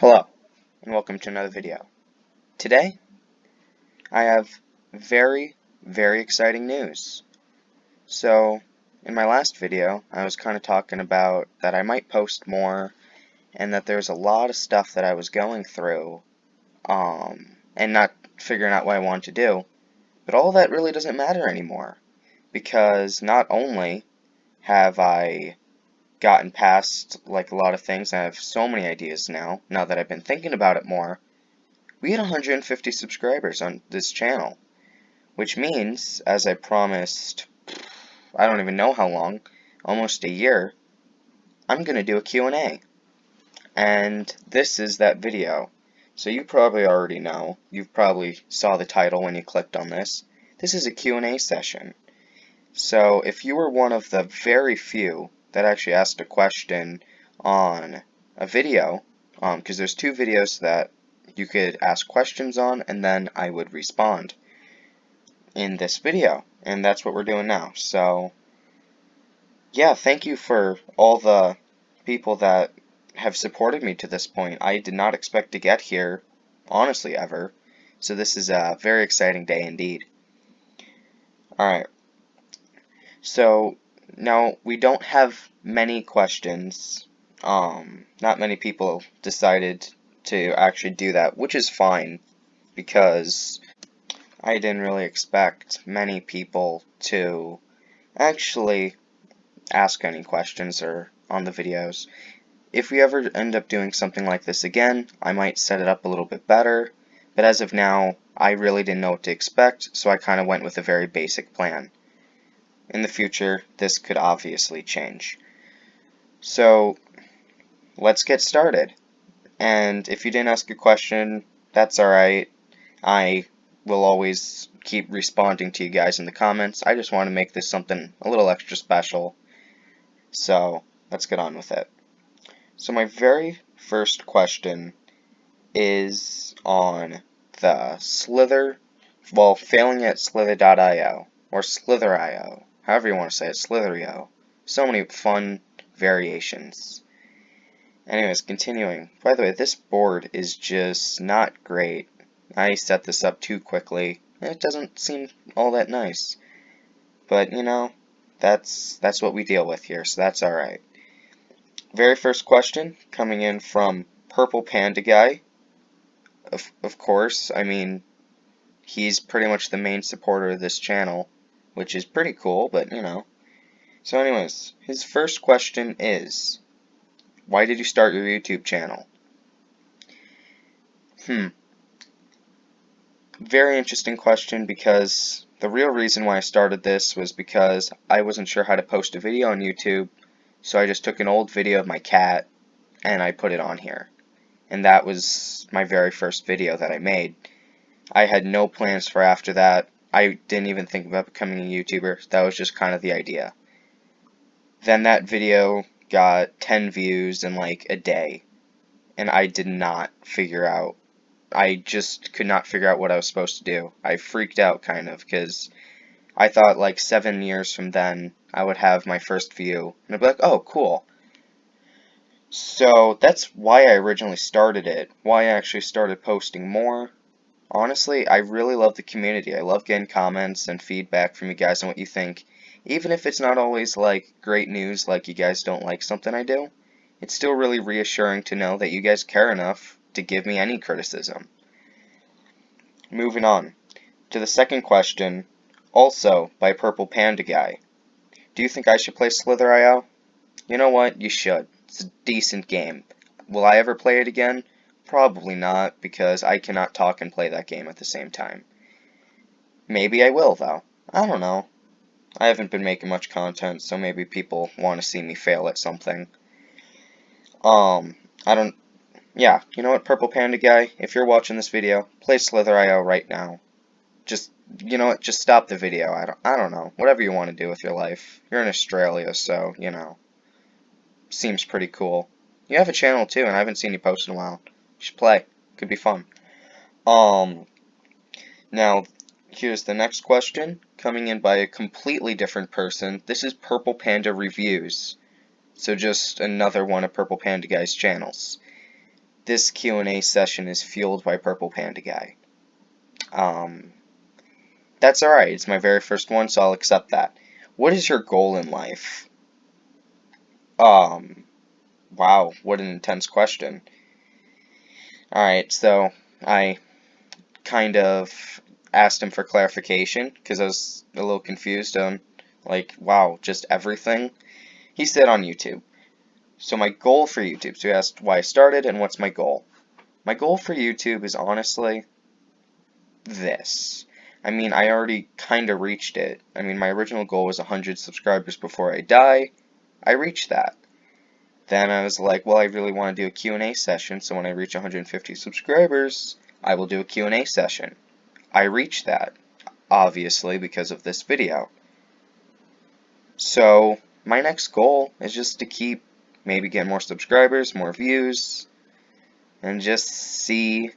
Hello, and welcome to another video. Today, I have very exciting news. So, in my last video, I was kind of talking about that I might post more, and that there's a lot of stuff that I was going through, and not figuring out what I wanted to do. But all that really doesn't matter anymore, because not only have I gotten past, like, a lot of things, I have so many ideas now that I've been thinking about it more. We had 150 subscribers on this channel, which means, as I promised, I don't even know how long, almost a year, I'm going to do a Q&A. And this is that video. So you probably already know, you probably saw the title when you clicked on this. This is a Q&A session. So if you were one of the very few that actually asked a question on a video, because there's two videos that you could ask questions on, and then I would respond in this video, and that's what we're doing now. So yeah, thank you for all the people that have supported me to this point. I did not expect to get here, honestly, ever. So this is a very exciting day indeed. Alright, so now we don't have many questions. Not many people decided to actually do that, which is fine, because I didn't really expect many people to actually ask any questions or on the videos. If we ever end up doing something like this again, I might set it up a little bit better, but as of now, I really didn't know what to expect, so I kind of went with a very basic plan. In the future, this could obviously change. So, let's get started. And if you didn't ask a question, that's alright. I will always keep responding to you guys in the comments. I just want to make this something a little extra special. So, let's get on with it. So my very first question is on the failing at slither.io, or slither.io, however you want to say it, slither.io. So many fun variations. Anyways, continuing. By the way, this board is just not great. I set this up too quickly. It doesn't seem all that nice. But, you know, that's what we deal with here, so that's alright. Very first question, coming in from Purple Panda Guy. Of course, I mean, he's pretty much the main supporter of this channel, which is pretty cool, but, you know. So anyways, his first question is, why did you start your YouTube channel? Very interesting question, because the real reason why I started this was because I wasn't sure how to post a video on YouTube, so I just took an old video of my cat and I put it on here. And that was my very first video that I made. I had no plans for after that. I didn't even think about becoming a YouTuber. That was just kind of the idea. Then that video got 10 views in like a day, and I did not figure out. I just could not figure out what I was supposed to do. I freaked out kind of, because I thought like 7 years from then I would have my first view, and I'd be like, oh, cool. So that's why I originally started it, why I actually started posting more. Honestly, I really love the community. I love getting comments and feedback from you guys on what you think. Even if it's not always like great news, like you guys don't like something I do, it's still really reassuring to know that you guys care enough to give me any criticism. Moving on to the second question, also by Purple Panda Guy. Do you think I should play Slither.io? You know what? You should. It's a decent game. Will I ever play it again? Probably not, because I cannot talk and play that game at the same time. Maybe I will, though. I don't know. I haven't been making much content, so maybe people want to see me fail at something. Yeah, you know what, Purple Panda Guy? If you're watching this video, play Slither.io right now. Just, you know what, just stop the video. I don't know. Whatever you want to do with your life. You're in Australia, so, you know. Seems pretty cool. You have a channel too, and I haven't seen you post in a while. You should play. Could be fun. Now, here's the next question, coming in by a completely different person. This is Purple Panda Reviews. So just another one of Purple Panda Guy's channels. this Q&A session is fueled by Purple Panda Guy. That's alright, it's my very first one, so I'll accept that. What is your goal in life? Wow, what an intense question. Alright, so I kind of asked him for clarification, because I was a little confused on, like, wow, just everything? He said on YouTube. So my goal for YouTube, so he asked why I started and what's my goal. My goal for YouTube is honestly this. I mean, I already kind of reached it. I mean, my original goal was 100 subscribers before I die. I reached that. Then I was like, well, I really want to do a Q&A session, so when I reach 150 subscribers, I will do a Q&A session. I reached that, obviously, because of this video. So, my next goal is just to keep maybe get more subscribers, more views, and just see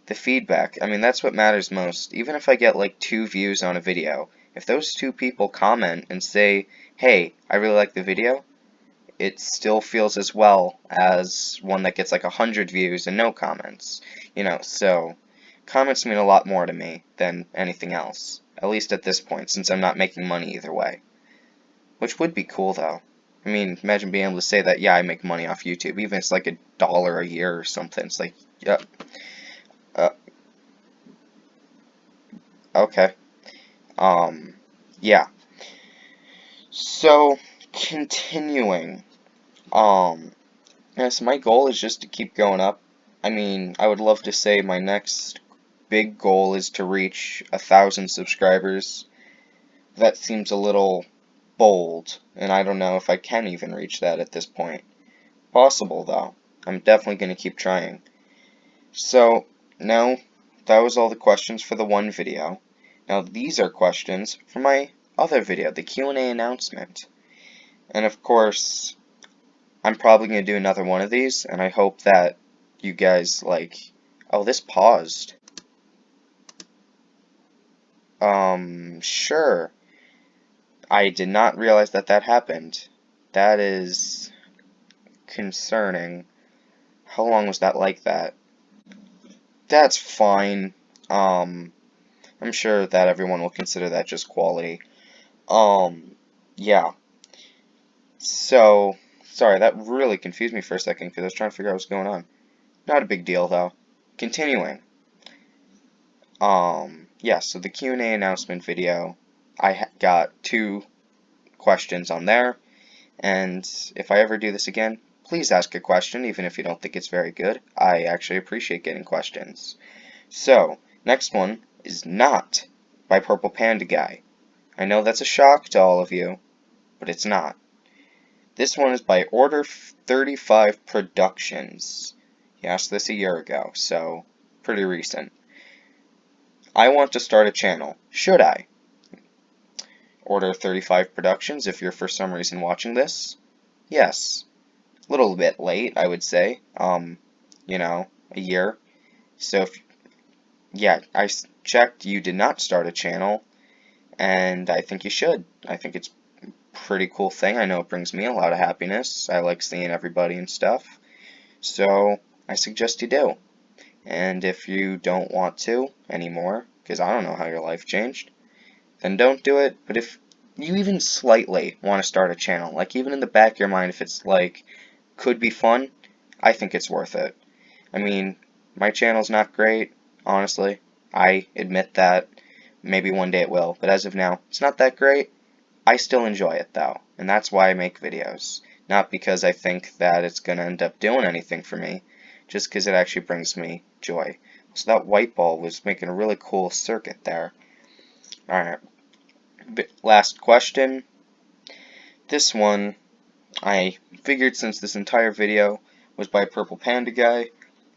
the feedback. I mean, that's what matters most. Even if I get like 2 views on a video, if those 2 people comment and say, hey, I really like the video, it still feels as well as one that gets like 100 views and no comments. You know, so comments mean a lot more to me than anything else. At least at this point, since I'm not making money either way. Which would be cool though. I mean, imagine being able to say that, yeah, I make money off YouTube, even if it's like $1 a year or something. It's like, yeah, okay. Yeah. So, continuing, yes, my goal is just to keep going up. I mean, I would love to say my next big goal is to reach 1,000 subscribers. That seems a little bold, and I don't know if I can even reach that at this point. Possible, though. I'm definitely going to keep trying. So, now, that was all the questions for the one video. Now, these are questions for my other video, the Q&A announcement. And of course, I'm probably going to do another one of these, and I hope that you guys, like... Oh, this paused. Sure. I did not realize that that happened. That is concerning. How long was that like that? That's fine. I'm sure that everyone will consider that just quality. Yeah. So, sorry, that really confused me for a second because I was trying to figure out what's going on. Not a big deal, though. Continuing. Yeah, so the Q&A announcement video, I got 2 questions on there, and if I ever do this again, please ask a question, even if you don't think it's very good. I actually appreciate getting questions. So, next one is not by Purple Panda Guy. I know that's a shock to all of you, but it's not. This one is by Order 35 Productions. He asked this a year ago, so pretty recent. I want to start a channel. Should I? Order 35 Productions, if you're for some reason watching this. Yes. A little bit late, I would say. You know, a year. So, yeah, I checked. You did not start a channel, and I think you should. I think it's a pretty cool thing. I know it brings me a lot of happiness. I like seeing everybody and stuff. So, I suggest you do. And if you don't want to anymore, because I don't know how your life changed, then don't do it. But if you even slightly want to start a channel, like even in the back of your mind, if it's like, could be fun, I think it's worth it. I mean, my channel's not great, honestly. I admit that. Maybe one day it will, but as of now, it's not that great. I still enjoy it though, and that's why I make videos. Not because I think that it's going to end up doing anything for me, just because it actually brings me joy. So that white ball was making a really cool circuit there. Alright, last question. This one, I figured since this entire video was by Purple Panda Guy,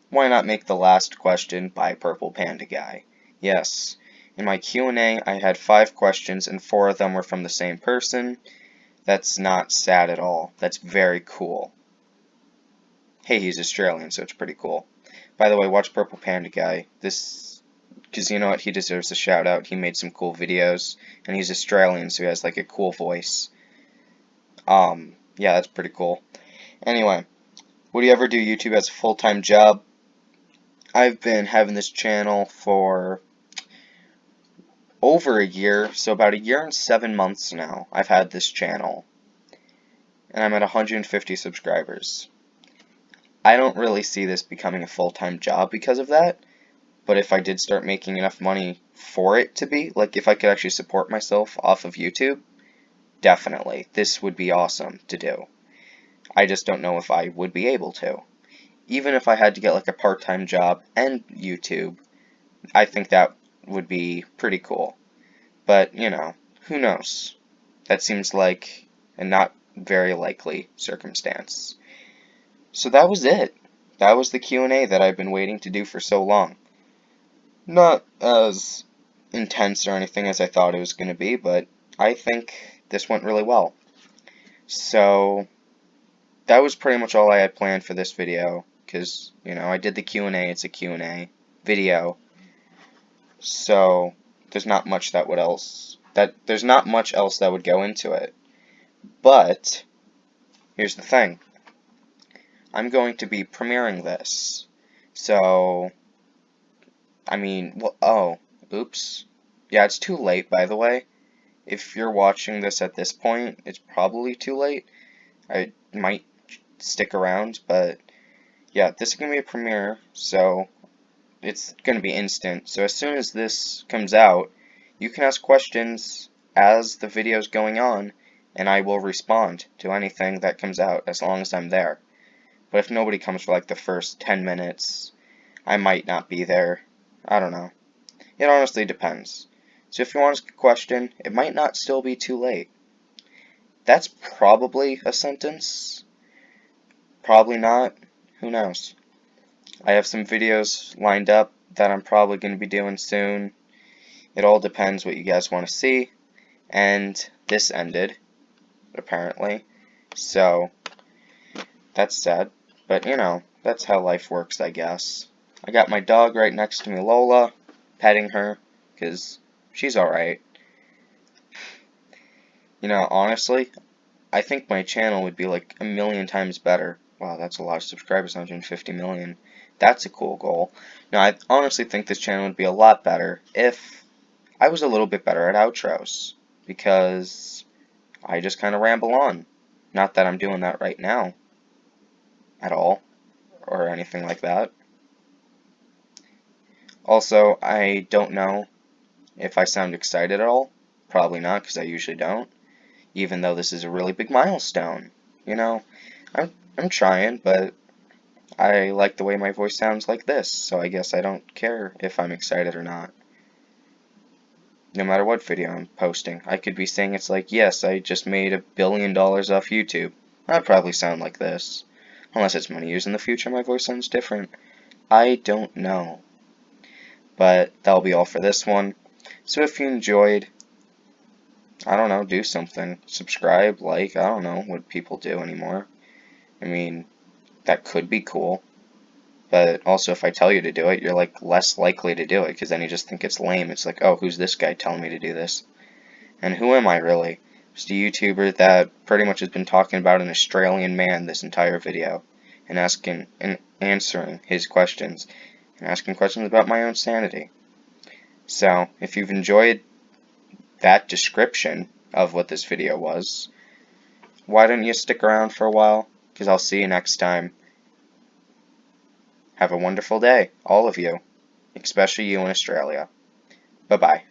why not make the last question by Purple Panda Guy? Yes, in my Q&A I had 5 questions and 4 of them were from the same person. That's not sad at all. That's very cool. Hey, he's Australian, so it's pretty cool. By the way, watch Purple Panda Guy. Because you know what, he deserves a shout out. He made some cool videos, and he's Australian, so he has like a cool voice. Yeah, that's pretty cool. Anyway, Would you ever do YouTube as a full-time job? I've been having this channel for over a year, so about a year and 7 months now I've had this channel, and I'm at 150 subscribers. I don't really see this becoming a full-time job because of that, but if I did start making enough money for it to be, like if I could actually support myself off of YouTube, definitely, this would be awesome to do. I just don't know if I would be able to. Even if I had to get like a part-time job and YouTube, I think that would be pretty cool. But, you know, who knows? That seems like a not very likely circumstance. So that was it. That was the Q&A that I've been waiting to do for so long. Not as intense or anything as I thought it was going to be, but I think this went really well. So that was pretty much all I had planned for this video, because, you know, I did the Q&A, it's a Q&A video. So there's not much that there's not much else that would go into it. But here's the thing. I'm going to be premiering this. So I mean, well, oh, oops. Yeah, it's too late, by the way. If you're watching this at this point, it's probably too late. I might stick around, but yeah, this is going to be a premiere, so it's going to be instant. So as soon as this comes out, you can ask questions as the video's going on, and I will respond to anything that comes out as long as I'm there. But if nobody comes for like the first 10 minutes, I might not be there. I don't know. It honestly depends. So if you want to ask a question, it might not still be too late. That's probably a sentence. Probably not. Who knows? I have some videos lined up that I'm probably going to be doing soon. It all depends what you guys want to see. And this ended, apparently. So, that's sad. But, you know, that's how life works, I guess. I got my dog right next to me, Lola, petting her, because she's alright. You know, honestly, I think my channel would be like a million times better. Wow, that's a lot of subscribers, 150 million. That's a cool goal. Now, I honestly think this channel would be a lot better if I was a little bit better at outros, because I just kind of ramble on. Not that I'm doing that right now, at all, or anything like that. Also, I don't know if I sound excited at all. Probably not, because I usually don't. Even though this is a really big milestone. You know, I'm trying, but I like the way my voice sounds like this, so I guess I don't care if I'm excited or not. No matter what video I'm posting, I could be saying it's like, yes, I just made $1 billion off YouTube. I'd probably sound like this. Unless it's many years in the future, my voice sounds different. I don't know. But that'll be all for this one. So if you enjoyed, I don't know, do something. Subscribe, like, I don't know what people do anymore. I mean, that could be cool. But also, if I tell you to do it, you're like less likely to do it, because then you just think it's lame. It's like, oh, who's this guy telling me to do this? And who am I really? Just a YouTuber that pretty much has been talking about an Australian man this entire video, and asking and answering his questions, and asking questions about my own sanity. So, if you've enjoyed that description of what this video was, why don't you stick around for a while? Because I'll see you next time. Have a wonderful day, all of you, especially you in Australia. Bye-bye.